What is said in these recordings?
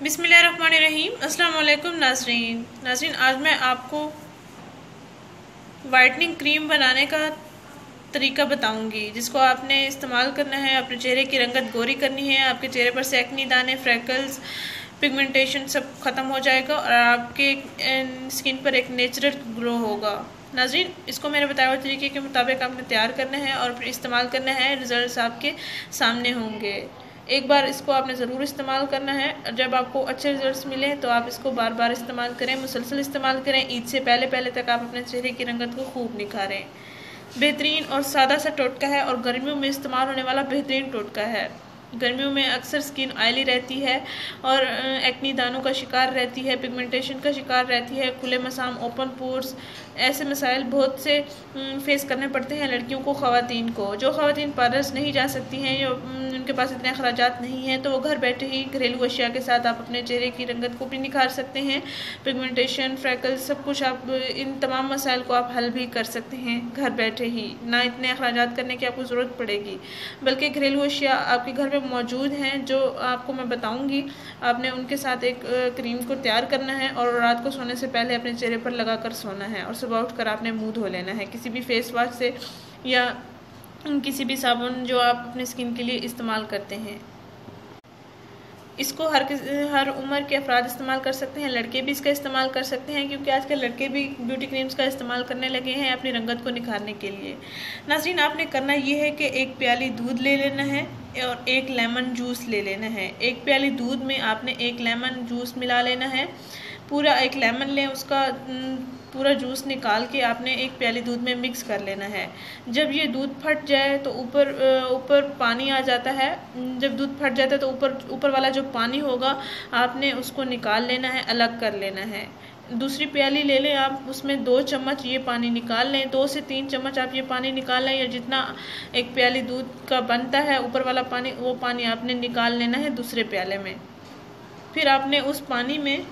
बिस्मिल्लाहिर्रहमानिर्रहीम। अस्सलाम वालेकुम नाज़रीन, आज मैं आपको वाइटनिंग क्रीम बनाने का तरीका बताऊंगी, जिसको आपने इस्तेमाल करना है। अपने चेहरे की रंगत गोरी करनी है, आपके चेहरे पर एक्ने दाने, फ्रैकल्स, पिगमेंटेशन सब ख़त्म हो जाएगा और आपके स्किन पर एक नेचुरल ग्लो होगा। नाज़रीन, इसको मेरे बताए हुए तरीके के मुताबिक आपने तैयार करना है और फिर इस्तेमाल करना है। रिजल्ट्स आपके सामने होंगे। एक बार इसको आपने ज़रूर इस्तेमाल करना है। जब आपको अच्छे रिजल्ट्स मिले तो आप इसको बार बार इस्तेमाल करें, मुसलसल इस्तेमाल करें। ईद से पहले पहले तक आप अपने चेहरे की रंगत को खूब निखारें। बेहतरीन और सादा सा टोटका है और गर्मियों में इस्तेमाल होने वाला बेहतरीन टोटका है। गर्मियों में अक्सर स्किन ऑयली रहती है और एक्नी दानों का शिकार रहती है, पिगमेंटेशन का शिकार रहती है, खुले मसाम, ओपन पोर्स, ऐसे मसाइल बहुत से फेस करने पड़ते हैं लड़कियों को, ख़वातीन को। जो ख़वातीन पार्लर्स नहीं जा सकती हैं या उनके पास इतने अखराजात नहीं हैं, तो वो घर बैठे ही घरेलू अशिया के साथ आप अपने चेहरे की रंगत को भी निखार सकते हैं। पिगमेंटेशन, फ्रैकल्स, सब कुछ आप इन तमाम मसाइल को आप हल भी कर सकते हैं घर बैठे ही। ना इतने अखराजात करने की आपको ज़रूरत पड़ेगी, बल्कि घरेलू अशिया आपके घर में मौजूद हैं जो आपको मैं बताऊंगी। आपने उनके साथ एक क्रीम को तैयार करना है और रात को सोने से पहले अपने चेहरे पर लगाकर सोना है और सुबह उठकर आपने मुंह धो लेना है किसी भी फेस वॉश से या किसी भी साबुन जो आप अपनी स्किन के लिए इस्तेमाल करते हैं। इसको हर उम्र के अफराद इस्तेमाल कर सकते हैं, लड़के भी इसका इस्तेमाल कर सकते हैं, क्योंकि आजकल लड़के भी ब्यूटी क्रीम्स का इस्तेमाल करने लगे हैं अपनी रंगत को निखारने के लिए। नाज़रीन, आपने करना ये है कि एक प्याली दूध ले लेना है और एक लेमन जूस ले लेना है। एक प्याली दूध में आपने एक लेमन जूस मिला लेना है। पूरा एक लेमन लें, उसका पूरा जूस निकाल के आपने एक प्याली दूध में मिक्स कर लेना है। जब ये दूध फट जाए तो ऊपर पानी आ जाता है। जब दूध फट जाता है तो ऊपर वाला जो पानी होगा आपने उसको निकाल लेना है, अलग कर लेना है। दूसरी प्याली ले लें आप, उसमें 2 चम्मच ये पानी निकाल लें। 2 से 3 चम्मच आप ये पानी निकाल लें, या जितना एक प्याली दूध का बनता है ऊपर वाला पानी, वो पानी आपने निकाल लेना है दूसरे प्याले में। फिर आपने उस पानी में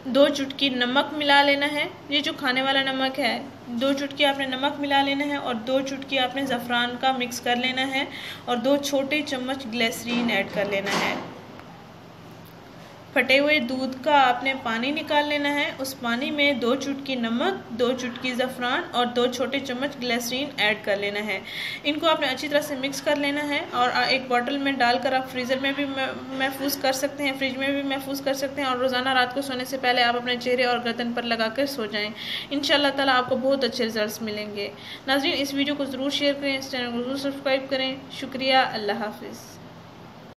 2 चुटकी नमक मिला लेना है। ये जो खाने वाला नमक है, 2 चुटकी आपने नमक मिला लेना है और 2 चुटकी आपने ज़फ़रान का मिक्स कर लेना है और 2 छोटे चम्मच ग्लिसरीन ऐड कर लेना है। फटे हुए दूध का आपने पानी निकाल लेना है। उस पानी में 2 चुटकी नमक, 2 चुटकी ज़फ़रान और 2 छोटे चम्मच ग्लिसरीन ऐड कर लेना है। इनको आपने अच्छी तरह से मिक्स कर लेना है और एक बॉटल में डालकर आप फ्रीज़र में भी महफूज कर सकते हैं, फ्रिज में भी महफूज कर सकते हैं और रोज़ाना रात को सोने से पहले आप अपने चेहरे और गर्दन पर लगाकर सो जाएं। इंशाअल्लाह ताला आपको बहुत अच्छे रिजल्ट्स मिलेंगे। नाज़रीन, इस वीडियो को ज़रूर शेयर करें, इस चैनल को ज़रूर सब्सक्राइब करें। शुक्रिया, अल्लाह हाफ़िज़।